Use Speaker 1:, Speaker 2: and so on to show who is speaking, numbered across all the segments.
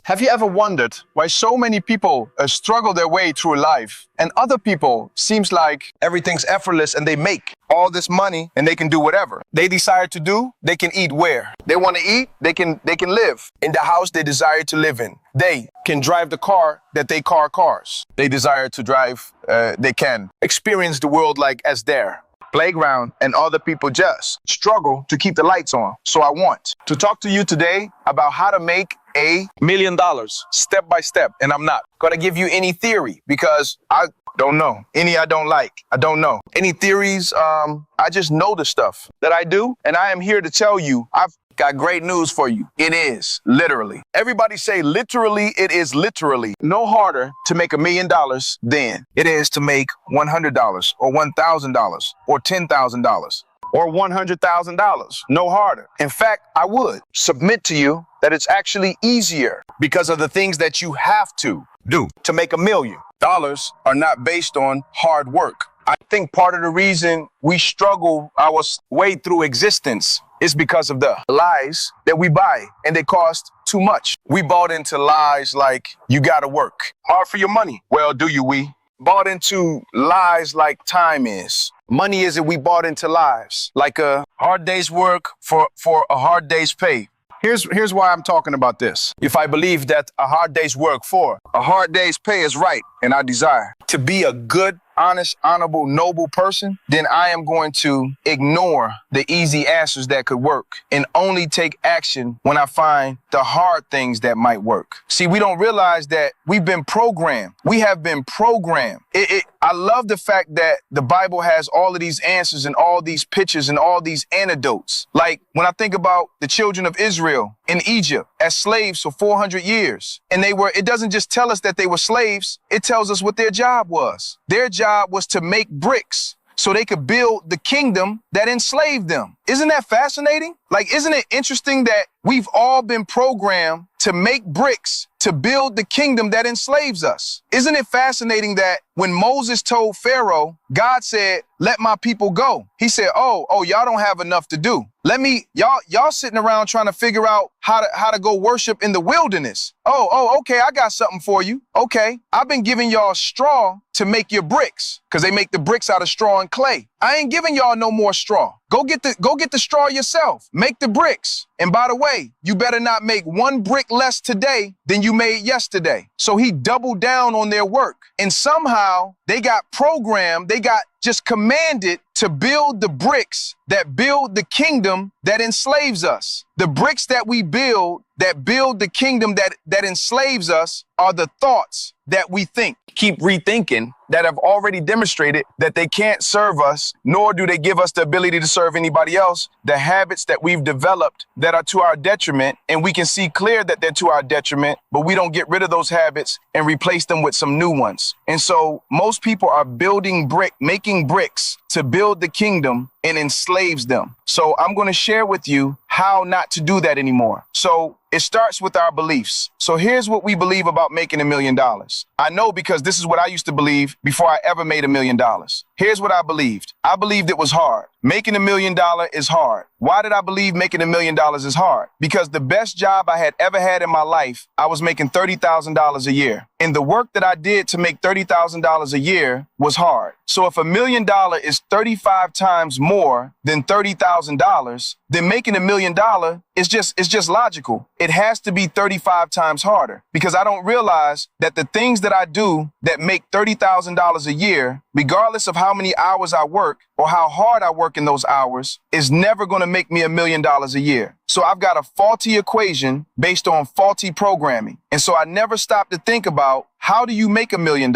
Speaker 1: Have you ever wondered why so many people struggle their way through life and other people seems like everything's effortless and they make all this money and they can do whatever they desire to do? They can eat where they want to eat. They can live in the house they desire to live in. They can drive the car that they cars. They desire to drive. They can experience the world like as their playground, and other people just struggle to keep the lights on. So I want to talk to you today about how to make $1 million step by step. And I'm not going to give you any theory because I don't know. Any I don't like. I don't know. Any theories, I just know the stuff that I do. And I am here to tell you, I've got great news for you. It is literally. Everybody say literally, it is literally no harder to make $1 million than it is to make $100 or $1,000 or $10,000 or $100,000. No harder. In fact, I would submit to you that it's actually easier because of the things that you have to do to make $1 million. Dollars are not based on hard work. I think part of the reason we struggle our way through existence is because of the lies that we buy, and they cost too much. We bought into lies like you gotta work hard for your money. Well, do you? We bought into lies like time is. Money isn't. We bought into lies like a hard day's work for a hard day's pay. Here's why I'm talking about this. If I believe that a hard day's work for a hard day's pay is right, and I desire to be a good, honest, honorable, noble person, then I am going to ignore the easy answers that could work and only take action when I find the hard things that might work. See, we don't realize that we've been programmed. We have been programmed. I love the fact that the Bible has all of these answers and all these pictures and all these antidotes. Like when I think about the children of Israel in Egypt as slaves for 400 years, and it doesn't just tell us that they were slaves, it tells us what their job was. Their job was to make bricks so they could build the kingdom that enslaved them. Isn't that fascinating? Like, isn't it interesting that we've all been programmed to make bricks to build the kingdom that enslaves us? Isn't it fascinating that when Moses told Pharaoh, God said, let my people go. He said, oh, y'all don't have enough to do. Y'all sitting around trying to figure out how to go worship in the wilderness. Okay, I got something for you. Okay, I've been giving y'all straw to make your bricks because they make the bricks out of straw and clay. I ain't giving y'all no more straw. Go get the straw yourself. Make the bricks. And by the way, you better not make one brick less today than you made yesterday. So he doubled down on their work. And somehow they got programmed, they got just commanded to build the bricks that build the kingdom that enslaves us. The bricks that we build that build the kingdom that enslaves us are the thoughts that we think. Keep rethinking that have already demonstrated that they can't serve us, nor do they give us the ability to serve anybody else. The habits that we've developed that are to our detriment, and we can see clear that they're to our detriment, but we don't get rid of those habits and replace them with some new ones. And so most people are making bricks to build the kingdom and enslaves them. So I'm going to share with you how not to do that anymore. So it starts with our beliefs. So here's what we believe about making $1 million. I know because this is what I used to believe before I ever made $1 million. Here's what I believed. I believed it was hard. Making $1 million is hard. Why did I believe making $1 million is hard? Because the best job I had ever had in my life, I was making $30,000 a year. And the work that I did to make $30,000 a year was hard. So if $1 million is 35 times more than $30,000, then making $1 million is just logical. It has to be 35 times harder because I don't realize that the things that I do that make $30,000 a year, regardless of how many hours I work or how hard I work in those hours, is never going to make me $1 million a year. So I've got a faulty equation based on faulty programming. And so I never stop to think about, how do you make $1 million?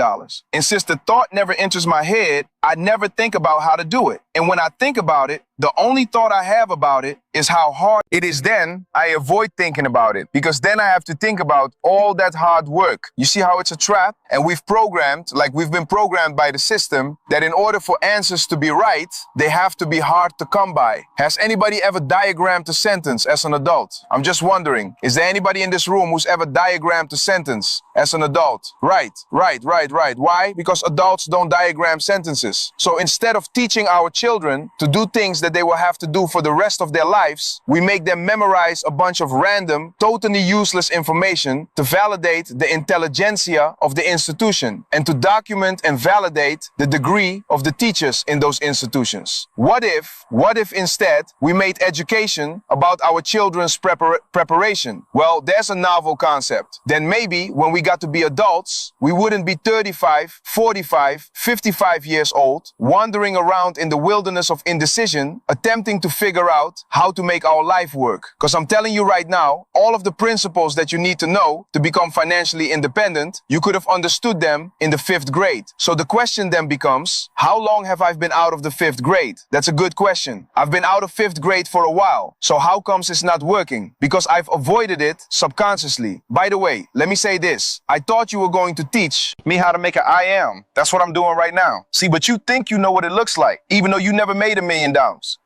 Speaker 1: And since the thought never enters my head, I never think about how to do it. And when I think about it, the only thought I have about it is how hard it is. Then I avoid thinking about it because then I have to think about all that hard work. You see how it's a trap? And we've been programmed by the system that in order for answers to be right, they have to be hard to come by. Has anybody ever diagrammed a sentence as an adult? I'm just wondering, is there anybody in this room who's ever diagrammed a sentence as an adult. Right. Why? Because adults don't diagram sentences. So instead of teaching our children to do things that they will have to do for the rest of their lives, we make them memorize a bunch of random, totally useless information to validate the intelligentsia of the institution and to document and validate the degree of the teachers in those institutions. What if instead we made education about our children's preparation? Well, there's a novel concept. Then maybe when we got to be adults, we wouldn't be 35, 45, 55 years old, wandering around in the wilderness of indecision, attempting to figure out how to make our life work. Because I'm telling you right now, all of the principles that you need to know to become financially independent, you could have understood them in the 5th grade. So the question then becomes, how long have I been out of the 5th grade? That's a good question. I've been out of 5th grade for a while. So how comes it's not working? Because I've avoided it subconsciously. By the way, let me say this. I thought you were going to teach me how to make an I am. That's what I'm doing right now. See, but you think you know what it looks like, even though you never made $1 million.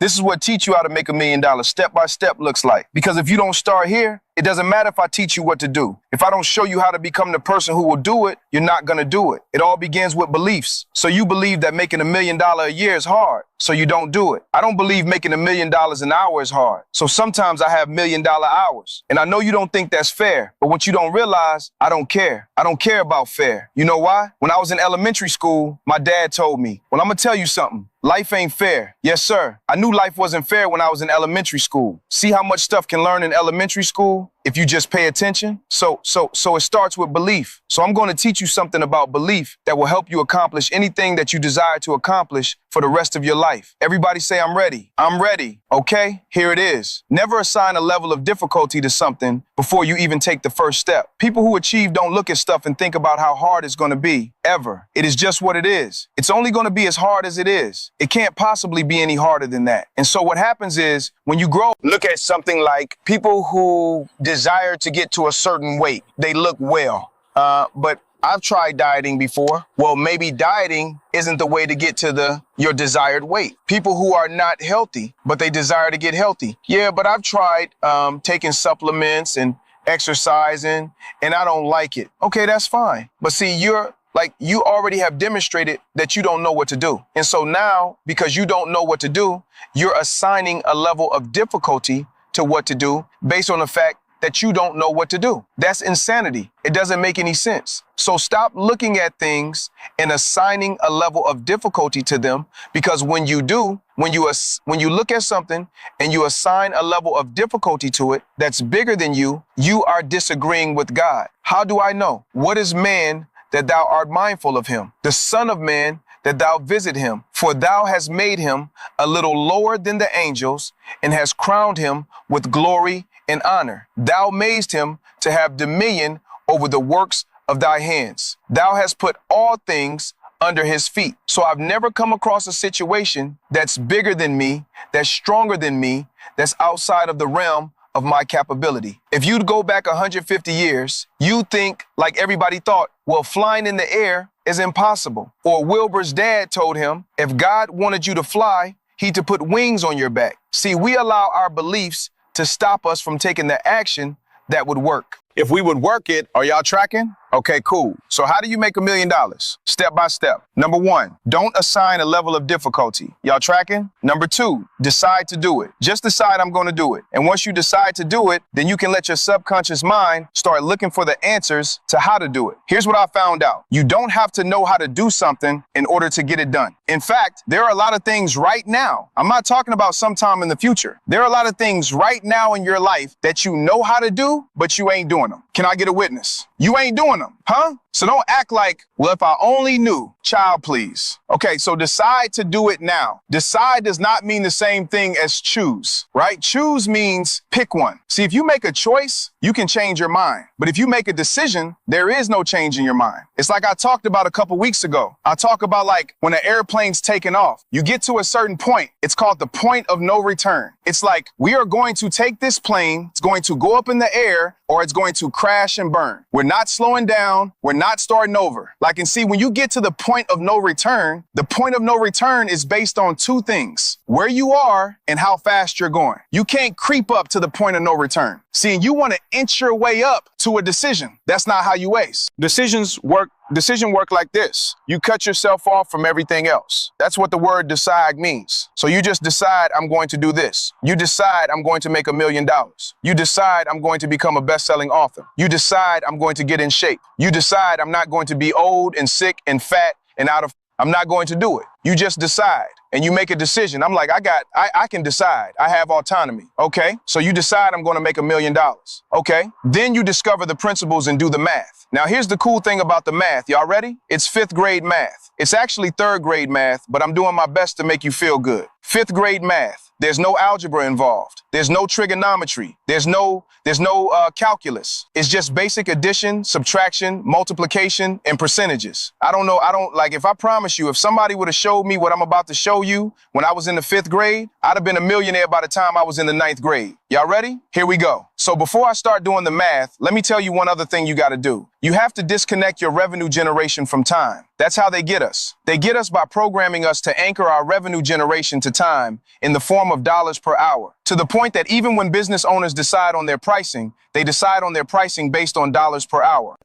Speaker 1: This is what teach you how to make $1 million step by step looks like. Because if you don't start here, it doesn't matter if I teach you what to do. If I don't show you how to become the person who will do it, you're not going to do it. It all begins with beliefs. So you believe that making $1 million a year is hard, so you don't do it. I don't believe making $1 million an hour is hard. So sometimes I have $1 million hours. And I know you don't think that's fair, but what you don't realize, I don't care. I don't care about fair. You know why? When I was in elementary school, my dad told me, well, I'm going to tell you something. Life ain't fair. Yes, sir. I knew life wasn't fair when I was in elementary school. See how much stuff can learn in elementary school if you just pay attention? So it starts with belief. So I'm going to teach you something about belief that will help you accomplish anything that you desire to accomplish for the rest of your life. Everybody say, I'm ready. I'm ready. Okay, here it is. Never assign a level of difficulty to something before you even take the first step. People who achieve don't look at stuff and think about how hard it's going to be, ever. It is just what it is. It's only going to be as hard as it is. It can't possibly be any harder than that. And so what happens is when you grow, look at something like people who desire to get to a certain weight. They look well, but I've tried dieting before. Well, maybe dieting isn't the way to get to your desired weight. People who are not healthy, but they desire to get healthy. Yeah, but I've tried taking supplements and exercising, and I don't like it. Okay, that's fine. But see, you already have demonstrated that you don't know what to do. And so now, because you don't know what to do, you're assigning a level of difficulty to what to do based on the fact that you don't know what to do. That's insanity. It doesn't make any sense. So stop looking at things and assigning a level of difficulty to them, because when you do, when you look at something and you assign a level of difficulty to it that's bigger than you, you are disagreeing with God. How do I know? What is man that thou art mindful of him? The Son of Man that thou visit him. For thou hast made him a little lower than the angels and hast crowned him with glory and honor. Thou madest him to have dominion over the works of thy hands. Thou hast put all things under his feet. So I've never come across a situation that's bigger than me, that's stronger than me, that's outside of the realm of my capability. If you'd go back 150 years, you think like everybody thought, well, flying in the air is impossible. Or Wilbur's dad told him, if God wanted you to fly, he'd to put wings on your back. See, we allow our beliefs to stop us from taking the action that would work. If we would work it, are y'all tracking? Okay, cool. So how do you make $1 million? Step by step. Number 1, don't assign a level of difficulty. Y'all tracking? Number 2, decide to do it. Just decide I'm going to do it. And once you decide to do it, then you can let your subconscious mind start looking for the answers to how to do it. Here's what I found out. You don't have to know how to do something in order to get it done. In fact, there are a lot of things right now. I'm not talking about sometime in the future. There are a lot of things right now in your life that you know how to do, but you ain't doing them. Can I get a witness? You ain't doing them, huh? So don't act like, well, if I only knew. Child, please. Okay, so decide to do it now. Decide does not mean the same thing as choose, right? Choose means pick one. See, if you make a choice, you can change your mind. But if you make a decision, there is no change in your mind. It's like I talked about a couple weeks ago. I talk about like when an airplane's taking off, you get to a certain point. It's called the point of no return. It's like we are going to take this plane. It's going to go up in the air or it's going to crash and burn. We're not slowing down. down. We're not starting over. Like, and see, when you get to the point of no return, the point of no return is based on two things: where you are and how fast you're going. You can't creep up to the point of no return. See, and you want to inch your way up to a decision. That's not how you ace. Decision work like this. You cut yourself off from everything else. That's what the word decide means. So you just decide, I'm going to do this. You decide, I'm going to make $1 million. You decide, I'm going to become a best-selling author. You decide, I'm going to get in shape. You decide, I'm not going to be old and sick and fat and I'm not going to do it. You just decide and you make a decision. I'm like, I can decide. I have autonomy. Okay. So you decide, I'm going to make $1 million. Okay. Then you discover the principles and do the math. Now, here's the cool thing about the math. Y'all ready? It's 5th grade math. It's actually 3rd grade math, but I'm doing my best to make you feel good. 5th grade math. There's no algebra involved. There's no trigonometry. There's no calculus. It's just basic addition, subtraction, multiplication, and percentages. If I promise you, if somebody would have showed me what I'm about to show you when I was in the 5th grade, I'd have been a millionaire by the time I was in the 9th grade. Y'all ready? Here we go. So before I start doing the math, let me tell you one other thing you got to do. You have to disconnect your revenue generation from time. That's how they get us. They get us by programming us to anchor our revenue generation to time in the form of dollars per hour, to the point that even when business owners decide on their pricing, they decide on their pricing based on dollars per hour.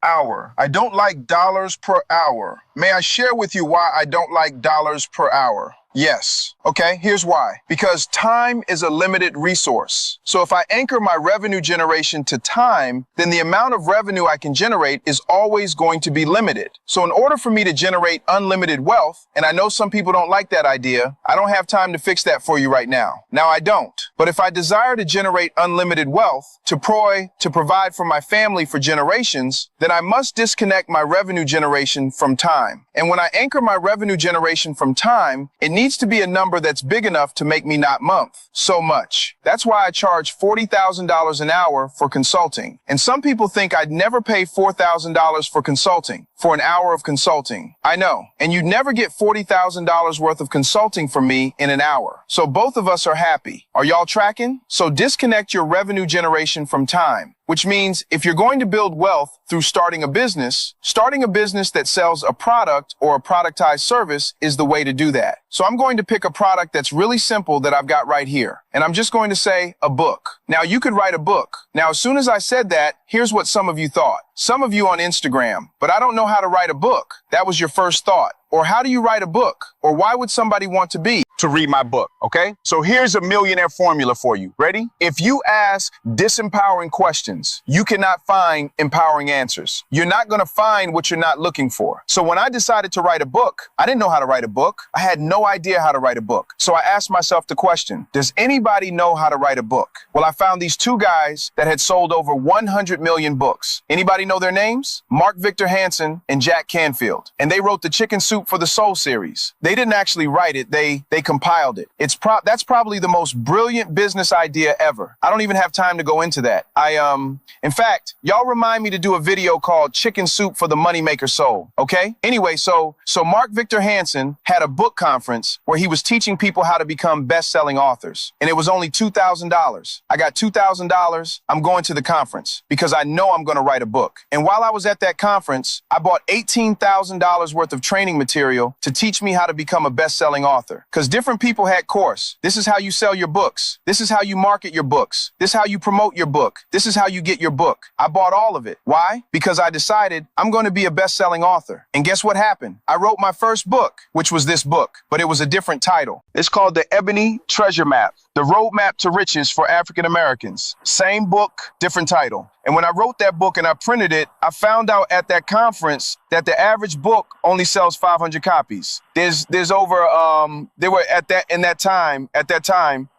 Speaker 1: I don't like dollars per hour. May I share with you why I don't like dollars per hour? Yes. Okay, here's why. Because time is a limited resource. So if I anchor my revenue generation to time, then the amount of revenue I can generate is always going to be limited. So in order for me to generate unlimited wealth, and I know some people don't like that idea, I don't have time to fix that for you right now. Now I don't. But if I desire to generate unlimited wealth, to provide for my family for generations, then I must disconnect my revenue generation from time. And when I anchor my revenue generation from time, it needs to be a number that's big enough to make me not month so much. That's why I charge $40,000 an hour for consulting. And some people think I'd never pay $4,000 for consulting, for an hour of consulting. I know. And you'd never get $40,000 worth of consulting from me in an hour. So both of us are happy. Are y'all tracking? So disconnect your revenue generation from time, which means if you're going to build wealth through starting a business that sells a product or a productized service is the way to do that. So I'm going to pick a product that's really simple that I've got right here. And I'm just going to say a book. Now you could write a book. Now, as soon as I said that, here's what some of you thought. Some of you on Instagram, but I don't know how to write a book. That was your first thought. Or how do you write a book? Or why would somebody want to read my book? Okay. So here's a millionaire formula for you. Ready? If you ask disempowering questions, you cannot find empowering answers. You're not going to find what you're not looking for. So when I decided to write a book, I didn't know how to write a book. I had no idea how to write a book. So I asked myself the question, does anybody know how to write a book? Well, I found these two guys that had sold over 100 million books. Anybody know their names? Mark Victor Hansen and Jack Canfield. And they wrote the Chicken Soup for the Soul series. They didn't actually write it. They compiled it. That's probably the most brilliant business idea ever. I don't even have time to go into that. In fact, y'all remind me to do a video called Chicken Soup for the Moneymaker Soul. Okay. Anyway, so Mark Victor Hansen had a book conference where he was teaching people how to become best-selling authors. And it was only $2,000. I got $2,000. I'm going to the conference because I know I'm going to write a book. And while I was at that conference, I bought $18,000 worth of training material to teach me how to become a best-selling author. Because different people had course. This is how you sell your books. This is how you market your books. This is how you promote your book. This is how you get your book. I bought all of it. Why? Because I decided I'm going to be a best-selling author. And guess what happened? I wrote my first book, which was this book, but it was a different title. It's called The Ebony Treasure Map, The Roadmap to Riches for African Americans. Same book, different title. And when I wrote that book and I printed it, I found out at that conference that the average book only sells 500 copies. There's over, there were at that time,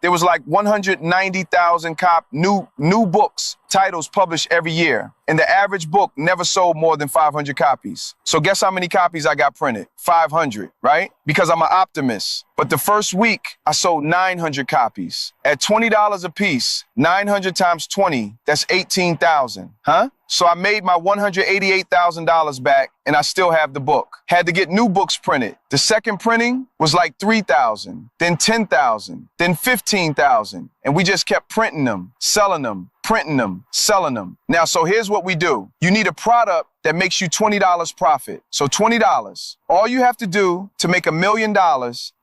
Speaker 1: there was like 190,000 new books, titles published every year. And the average book never sold more than 500 copies. So guess how many copies I got printed? 500, right? Because I'm an optimist. But the first week, I sold 900 copies. At $20 a piece, 900 times 20, that's 18,000, huh? So I made my $188,000 back and I still have the book. Had to get new books printed. The second printing was like 3,000, then 10,000, then 15,000. And we just kept printing them, selling them, printing them, selling them. Now, so here's what we do. You need a product that makes you $20 profit. So $20. All you have to do to make $1 million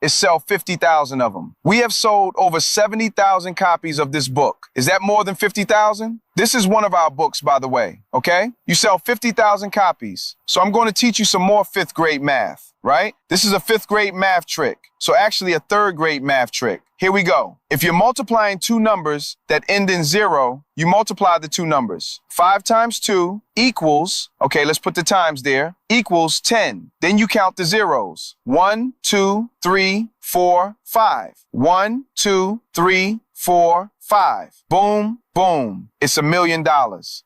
Speaker 1: is sell 50,000 of them. We have sold over 70,000 copies of this book. Is that more than 50,000? This is one of our books, by the way, okay? You sell 50,000 copies. So I'm going to teach you some more 5th grade math, right? This is a 5th grade math trick. So actually a 3rd grade math trick. Here we go. If you're multiplying two numbers that end in 0, you multiply the two numbers. 5 times 2 equals, okay, let's put the times there, equals 10. Then you count the zeros. 1, 2, 3, 4, 5. 1, 2, 3, 4, 5. Boom, boom. It's $1 million.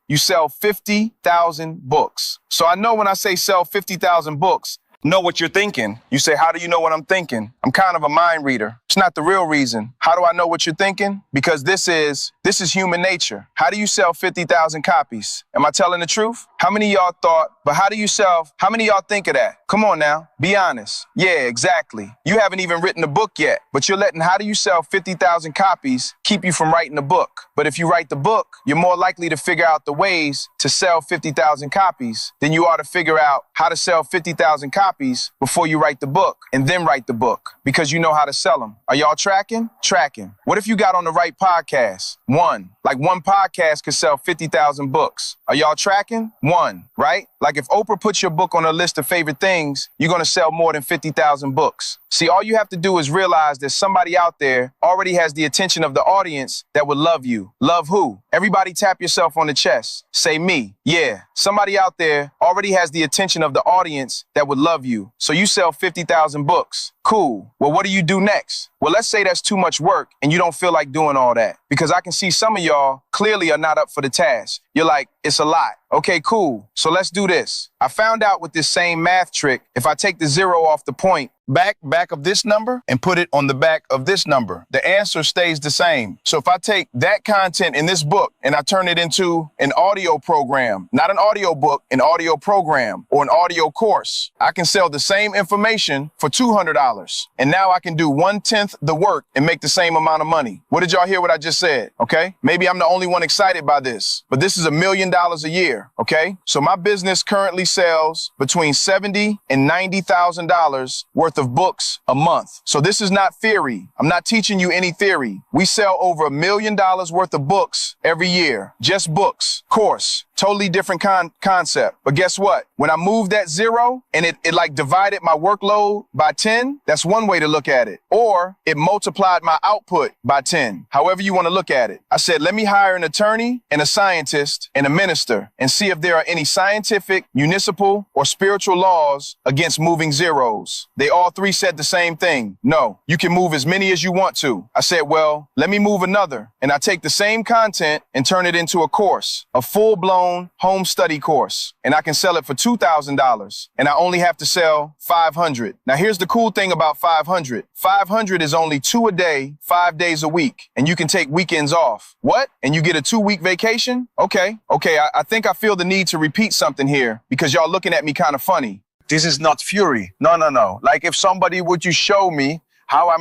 Speaker 1: You sell 50,000 books. So I know when I say sell 50,000 books, know what you're thinking. You say, how do you know what I'm thinking? I'm kind of a mind reader. It's not the real reason. How do I know what you're thinking? Because this is human nature. How do you sell 50,000 copies? Am I telling the truth? How many of y'all thought, but how many of y'all think of that? Come on now, be honest. Yeah, exactly. You haven't even written a book yet, but you're letting how do you sell 50,000 copies keep you from writing a book. But if you write the book, you're more likely to figure out the ways to sell 50,000 copies than you are to figure out how to sell 50,000 copies before you write the book and then write the book because you know how to sell them. Are y'all tracking? Tracking. What if you got on the right podcast? One podcast could sell 50,000 books. Are y'all tracking? One, right? Like if Oprah puts your book on a list of favorite things, you're going to sell more than 50,000 books. See, all you have to do is realize that somebody out there already has the attention of the audience that would love you. Love who? Everybody tap yourself on the chest. Say me. Yeah. Somebody out there already has the attention of the audience that would love you. So you sell 50,000 books. Cool. Well, what do you do next? Well, let's say that's too much work and you don't feel like doing all that because I can see some of y'all clearly are not up for the task. You're like, it's a lot. Okay, cool. So let's do this. I found out with this same math trick, if I take the 0 off the point, back of this number and put it on the back of this number, the answer stays the same. So if I take that content in this book and I turn it into an audio program, not an audio book, an audio program or an audio course, I can sell the same information for $200. And now I can do 1/10 the work and make the same amount of money. What did y'all hear what I just said? Okay. Maybe I'm the only one excited by this, but this is $1 million a year. Okay. So my business currently sells between $70,000 and $90,000 worth of books a month. So this is not theory. I'm not teaching you any theory. We sell over $1 million worth of books every year. Just books. Course. Totally different concept. But guess what? When I moved that 0 and it like divided my workload by 10, that's one way to look at it. Or it multiplied my output by 10. However you want to look at it. I said, let me hire an attorney and a scientist and a minister and see if there are any scientific, municipal, or spiritual laws against moving zeros. They all 3 said the same thing. No, you can move as many as you want to. I said, well, let me move another. And I take the same content and turn it into a course, a full-blown home study course. And I can sell it for $2,000. And I only have to sell 500. Now, here's the cool thing about 500. 500 is only 2 a day, 5 days a week. And you can take weekends off. What? And you get a 2-week vacation? Okay. I think I feel the need to repeat something here because y'all looking at me kind of funny. This is not fury. No. Like if somebody would you show me how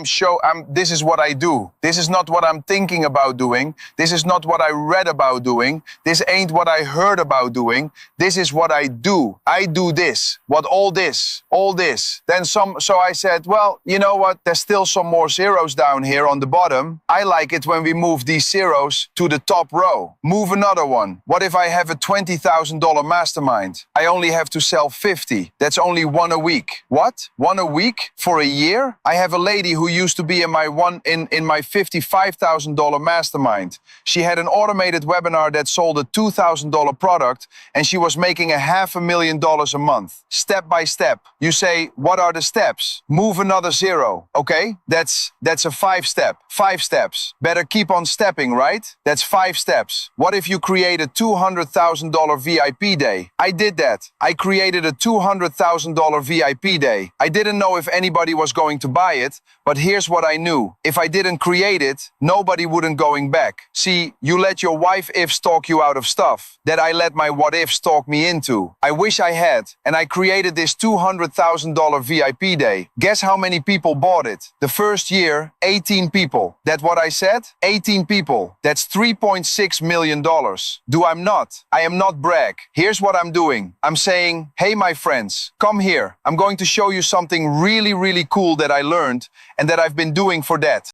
Speaker 1: this is what I do. This is not what I'm thinking about doing. This is not what I read about doing. This ain't what I heard about doing. This is what I do. I do this. What all this. Then so I said, well, you know what? There's still some more zeros down here on the bottom. I like it when we move these zeros to the top row. Move another one. What if I have a $20,000 mastermind? I only have to sell 50. That's only 1 a week. What? 1 a week for a year? I have a lady who used to be in my $55,000 mastermind. She had an automated webinar that sold a $2,000 product and she was making $500,000 a month. Step by step. You say, what are the steps? Move another 0. Okay, that's a 5-step. 5 steps. Better keep on stepping, right? That's 5 steps. What if you create a $200,000 VIP day? I did that. I created a $200,000 VIP day. I didn't know if anybody was going to buy it, But here's what I knew. If I didn't create it, nobody wouldn't going back. See, you let your wife ifs talk you out of stuff that I let my what ifs talk me into. I wish I had, and I created this $200,000 VIP day. Guess how many people bought it? The first year, 18 people. That what I said? 18 people. That's $3.6 million. I am not brag. Here's what I'm doing. I'm saying, hey, my friends, come here. I'm going to show you something really, really cool that I learned and that I've been doing for that.